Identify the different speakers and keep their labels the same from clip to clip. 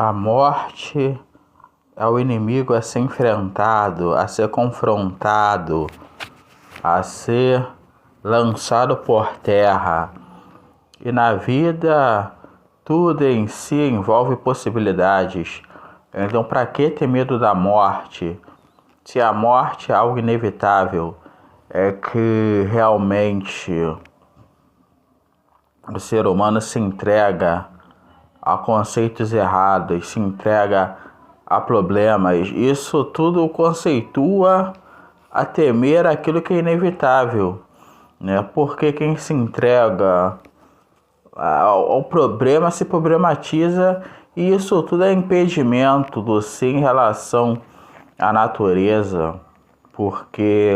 Speaker 1: A morte é o inimigo a ser enfrentado, a ser confrontado, a ser lançado por terra. E na vida, tudo em si envolve possibilidades. Então, para que ter medo da morte? Se a morte é algo inevitável, é que realmente o ser humano se entrega a conceitos errados, se entrega a problemas. Isso tudo conceitua a temer aquilo que é inevitável, né? Porque quem se entrega ao problema se problematiza, e isso tudo é impedimento do ser em relação à natureza, porque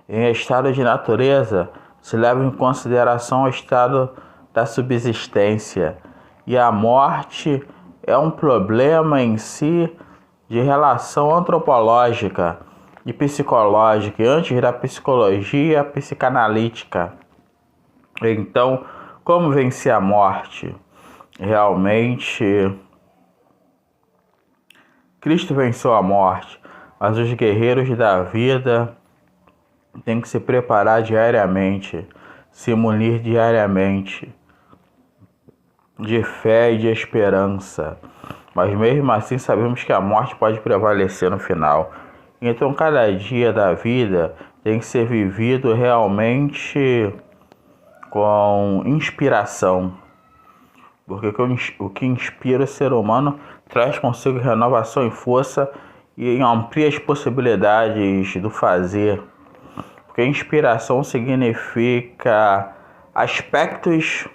Speaker 1: em estado de natureza se leva em consideração o estado da subsistência, e a morte é um problema em si de relação antropológica e psicológica, e antes da psicologia psicanalítica. Então, como vencer a morte? Realmente, Cristo venceu a morte, mas os guerreiros da vida têm que se preparar diariamente, se munir diariamente de fé e de esperança. Mas mesmo assim sabemos que a morte pode prevalecer no final. Então cada dia da vida tem que ser vivido realmente com inspiração. Porque o que inspira o ser humano traz consigo renovação e força e amplia as possibilidades do fazer. Porque inspiração significa aspectos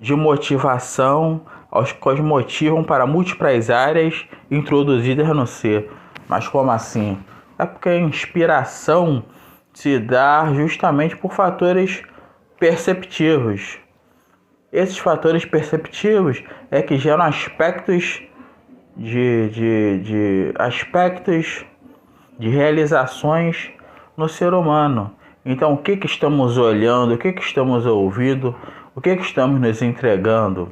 Speaker 1: de motivação, aos quais motivam para múltiplas áreas introduzidas no ser. Mas como assim? É porque a inspiração se dá justamente por fatores perceptivos. Esses fatores perceptivos é que geram aspectos aspectos de realizações no ser humano. Então, o que estamos olhando, o que estamos ouvindo, o que estamos nos entregando?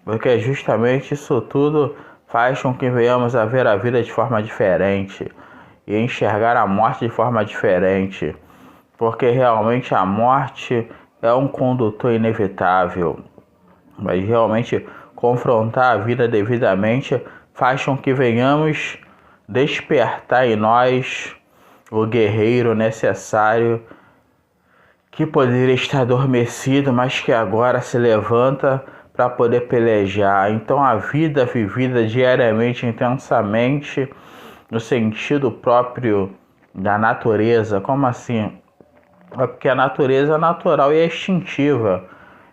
Speaker 1: Porque justamente isso tudo faz com que venhamos a ver a vida de forma diferente e enxergar a morte de forma diferente. Porque realmente a morte é um condutor inevitável. Mas realmente confrontar a vida devidamente faz com que venhamos despertar em nós o guerreiro necessário, que poderia estar adormecido, mas que agora se levanta para poder pelejar. Então a vida vivida diariamente, intensamente, no sentido próprio da natureza. Como assim? É porque a natureza é natural e é instintiva.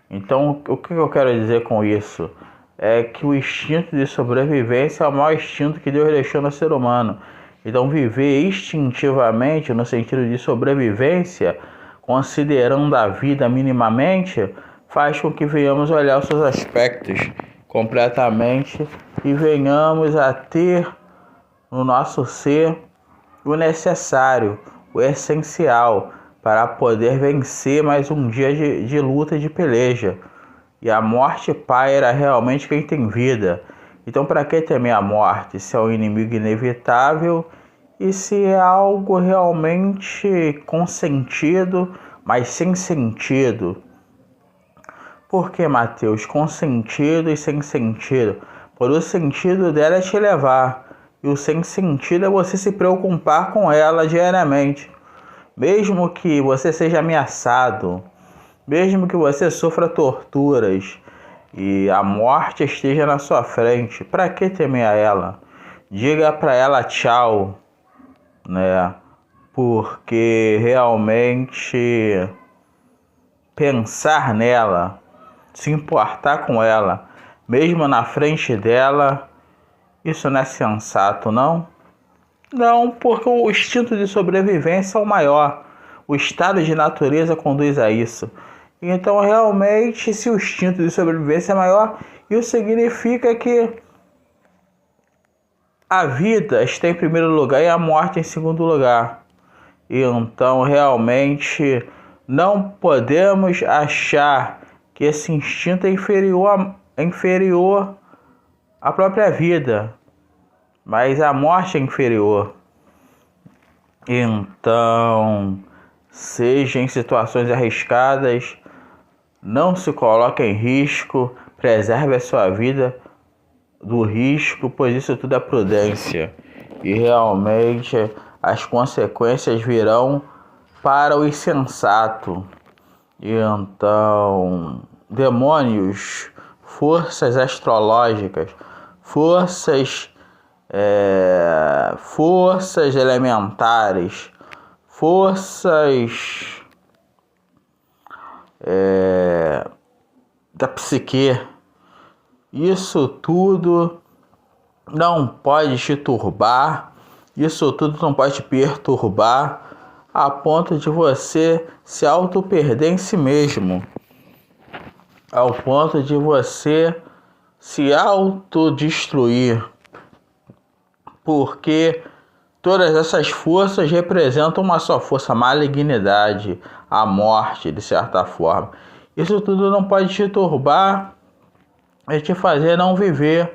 Speaker 1: Então o que eu quero dizer com isso? É que o instinto de sobrevivência é o maior instinto que Deus deixou no ser humano. Então viver instintivamente, no sentido de sobrevivência, considerando a vida minimamente, faz com que venhamos olhar os seus aspectos completamente e venhamos a ter no nosso ser o necessário, o essencial, para poder vencer mais um dia de luta e de peleja. E a morte paira realmente quem tem vida. Então, para que temer a morte, se é um inimigo inevitável e se é algo realmente com sentido, mas sem sentido? Por que, Mateus? Com sentido e sem sentido? Por o sentido dela é te levar, e o sem sentido é você se preocupar com ela diariamente. Mesmo que você seja ameaçado, mesmo que você sofra torturas e a morte esteja na sua frente, para que temer a ela? Diga para ela tchau, né? Porque realmente pensar nela, se importar com ela, mesmo na frente dela, isso não é sensato, não? Não, porque o instinto de sobrevivência é o maior. O estado de natureza conduz a isso. Então, realmente, se o instinto de sobrevivência é maior, isso significa que a vida está em primeiro lugar e a morte em segundo lugar. E então, realmente, Não podemos achar que esse instinto é inferior à própria vida, mas a morte é inferior. Então, seja em situações arriscadas, não se coloque em risco, preserve a sua vida do risco, pois isso tudo é prudência. E realmente as consequências virão para o insensato. Então, demônios, forças astrológicas, forças elementares, forças da psique, isso tudo não pode te turbar, isso tudo não pode te perturbar a ponto de você se auto-perder em si mesmo, ao ponto de você se autodestruir, porque todas essas forças representam uma só força, a malignidade, a morte, de certa forma. Isso tudo não pode te turbar e te fazer não viver,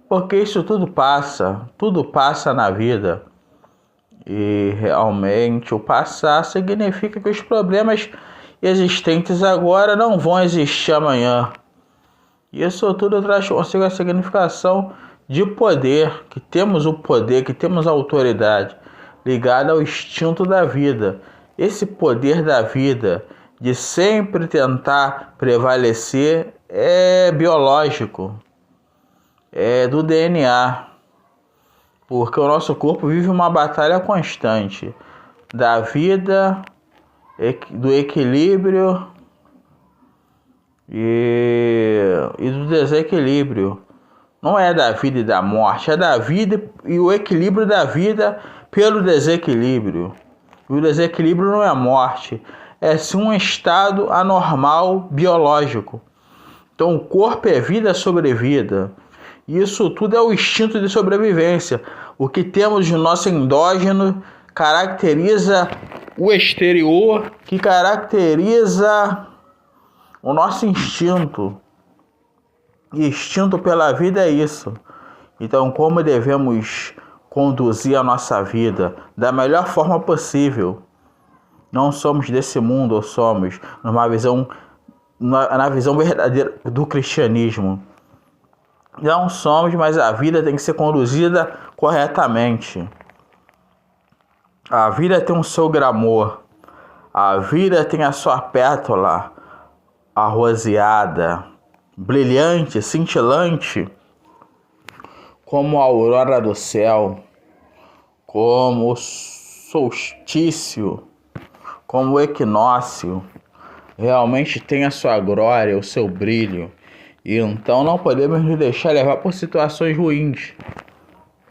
Speaker 1: porque isso tudo passa na vida. E realmente o passar significa que os problemas existentes agora não vão existir amanhã. Isso tudo traz consigo a significação de poder, que temos o poder, que temos a autoridade ligada ao instinto da vida. Esse poder da vida de sempre tentar prevalecer é biológico, é do DNA, porque o nosso corpo vive uma batalha constante da vida, do equilíbrio e do desequilíbrio. Não é da vida e da morte, é da vida e o equilíbrio da vida pelo desequilíbrio. E o desequilíbrio não é a morte, é sim um estado anormal biológico. Então o corpo é vida, é sobrevida. Isso tudo é o instinto de sobrevivência. O que temos no nosso endógeno caracteriza o exterior, que caracteriza o nosso instinto. E instinto pela vida é isso. Então, como devemos conduzir a nossa vida da melhor forma possível? Não somos desse mundo, ou somos na visão verdadeira do cristianismo. Não somos, mas a vida tem que ser conduzida corretamente. A vida tem o seu glamour. A vida tem a sua pétala arroseada, brilhante, cintilante, como a aurora do céu, como o solstício, como o equinócio. Realmente tem a sua glória, o seu brilho. E então não podemos nos deixar levar por situações ruins,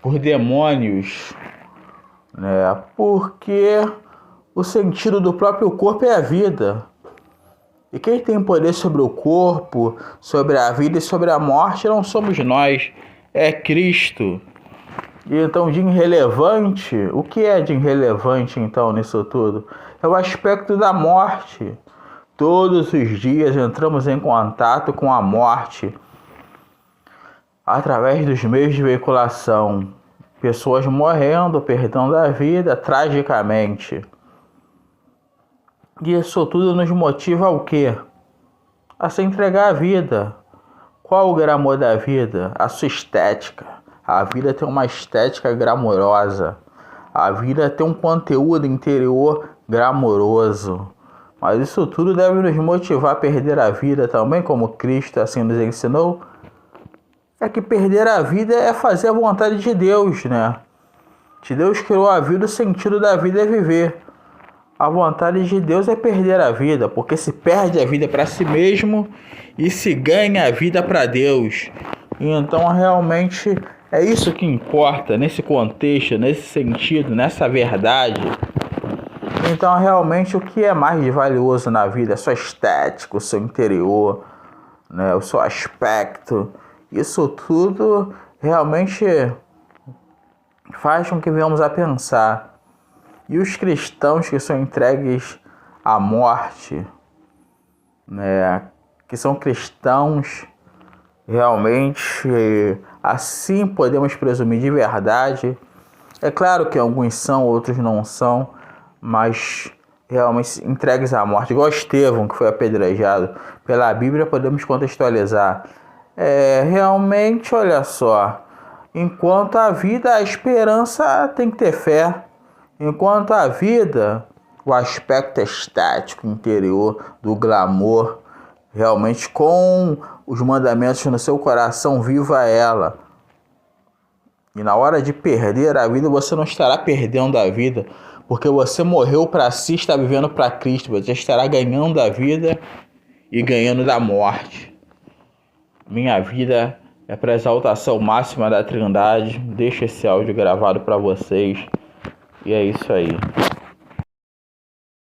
Speaker 1: por demônios, né? Porque o sentido do próprio corpo é a vida. E quem tem poder sobre o corpo, sobre a vida e sobre a morte não somos nós, é Cristo. E então de irrelevante, o que é de irrelevante então nisso tudo? É o aspecto da morte. Todos os dias entramos em contato com a morte através dos meios de veiculação. Pessoas morrendo, perdendo a vida tragicamente. E isso tudo nos motiva ao quê? A se entregar à vida. Qual o glamour da vida? A sua estética. A vida tem uma estética glamourosa. A vida tem um conteúdo interior glamouroso. Mas isso tudo deve nos motivar a perder a vida também, como Cristo assim nos ensinou. É que perder a vida é fazer a vontade de Deus, né? Se Deus criou a vida, o sentido da vida é viver. A vontade de Deus é perder a vida, porque se perde a vida para si mesmo e se ganha a vida para Deus. E então realmente é isso que importa nesse contexto, nesse sentido, nessa verdade. Então realmente o que é mais valioso na vida é a sua estética, o seu interior, né, o seu aspecto. Isso tudo realmente faz com que venhamos a pensar. E os cristãos que são entregues a morte, né? Que são cristãos, realmente, assim podemos presumir de verdade. É claro que alguns são, outros não são, mas realmente entregues à morte, igual Estevão, que foi apedrejado. Pela Bíblia podemos contextualizar. Realmente, olha só, enquanto a vida, a esperança tem que ter fé. Enquanto a vida, o aspecto estático, interior, do glamour, realmente com os mandamentos no seu coração, viva ela. E na hora de perder a vida, você não estará perdendo a vida, porque você morreu para si, está vivendo para Cristo. Você estará ganhando a vida e ganhando da morte. Minha vida é para a exaltação máxima da Trindade. Deixa esse áudio gravado para vocês. E é isso aí.